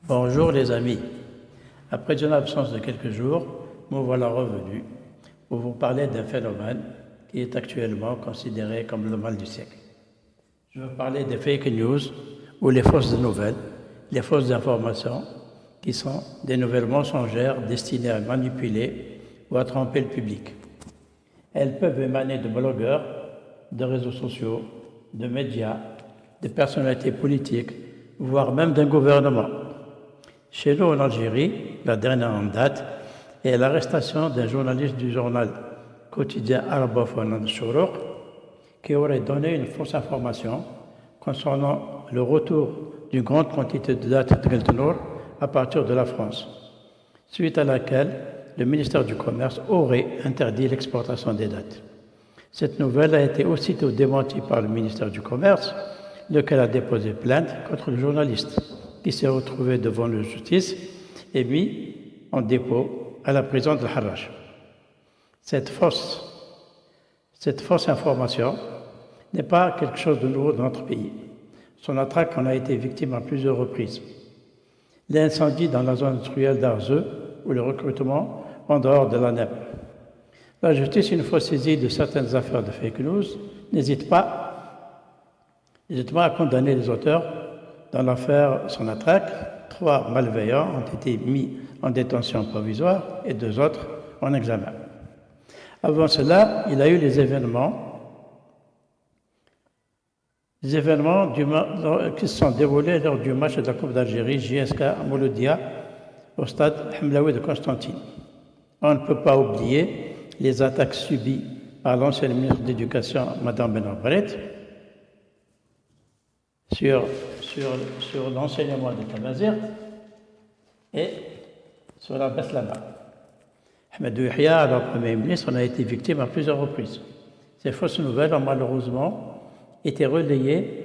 Bonjour les amis. Après une absence de quelques jours, me voilà revenu pour vous parler d'un phénomène qui est actuellement considéré comme le mal du siècle. Je veux parler des fake news ou les fausses nouvelles, les fausses informations qui sont des nouvelles mensongères destinées à manipuler ou à tromper le public. Elles peuvent émaner de blogueurs, de réseaux sociaux, de médias, de personnalités politiques, voire même d'un gouvernement. Chez nous, en Algérie, la dernière en date est l'arrestation d'un journaliste du journal quotidien arabophone Al-Shuruq qui aurait donné une fausse information concernant le retour d'une grande quantité de dattes de Geltenour à partir de la France, suite à laquelle le ministère du Commerce aurait interdit l'exportation des dattes. Cette nouvelle a été aussitôt démentie par le ministère du Commerce, lequel a déposé plainte contre le journaliste, qui s'est retrouvé devant la justice et mis en dépôt à la prison de Harrach. Cette fausse information n'est pas quelque chose de nouveau dans notre pays. Son attaque en a été victime à plusieurs reprises. L'incendie dans la zone industrielle d'Arzeux ou le recrutement en dehors de la NEP. La justice, une fois saisie de certaines affaires de fake news, n'hésite pas à condamner les auteurs. Dans l'affaire Sonatrach, 3 malveillants ont été mis en détention provisoire et 2 autres en examen. Avant cela, il y a eu les événements qui se sont déroulés lors du match de la Coupe d'Algérie JSK Mouloudia au stade Hamlaoui de Constantine. On ne peut pas oublier les attaques subies par l'ancienne ministre de l'Éducation, Mme Benabret, sur l'enseignement de Tamazir et sur la Beslama. Ahmed Yahya, alors Premier ministre, en a été victime à plusieurs reprises. Ces fausses nouvelles ont malheureusement été relayées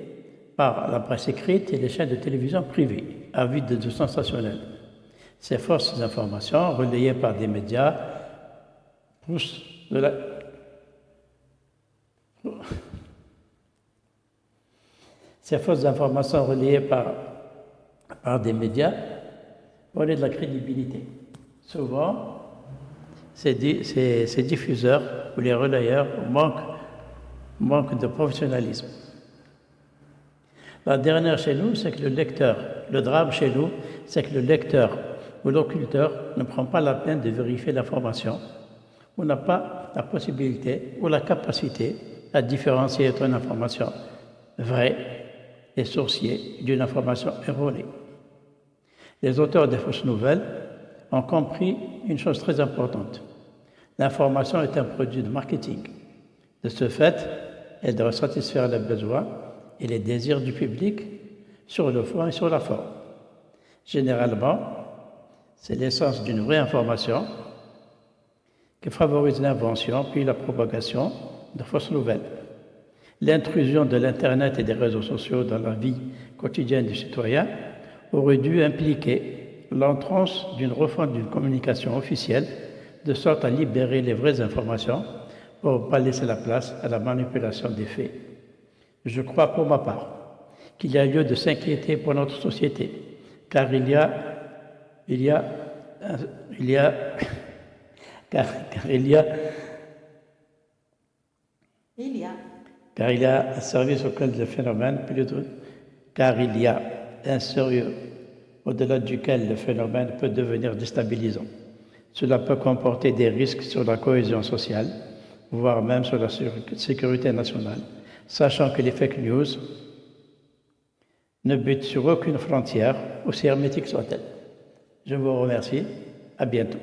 par la presse écrite et les chaînes de télévision privées, avides de sensationnel. Ces fausses informations, relayées par des médias, poussent de la... Ces fausses informations relayées par des médias volent de la crédibilité. Souvent, ces diffuseurs ou les relayeurs manquent de professionnalisme. La dernière chez nous, c'est que le drame chez nous, c'est que le lecteur ou l'occulteur ne prend pas la peine de vérifier l'information ou n'a pas la possibilité ou la capacité à différencier entre une information vraie et sourcier d'une information erronée. Les auteurs des fausses nouvelles ont compris une chose très importante. L'information est un produit de marketing. De ce fait, elle doit satisfaire les besoins et les désirs du public sur le fond et sur la forme. Généralement, c'est l'essence d'une vraie information qui favorise l'invention puis la propagation de fausses nouvelles. L'intrusion de l'Internet et des réseaux sociaux dans la vie quotidienne du citoyen aurait dû impliquer l'entrance d'une refonte d'une communication officielle de sorte à libérer les vraies informations pour ne pas laisser la place à la manipulation des faits. Je crois pour ma part qu'il y a lieu de s'inquiéter pour notre société, car il y a un service auquel le phénomène, car il y a un sérieux au-delà duquel le phénomène peut devenir déstabilisant. Cela peut comporter des risques sur la cohésion sociale, voire même sur la sécurité nationale, sachant que les fake news ne butent sur aucune frontière, aussi hermétique soit-elle. Je vous remercie. À bientôt.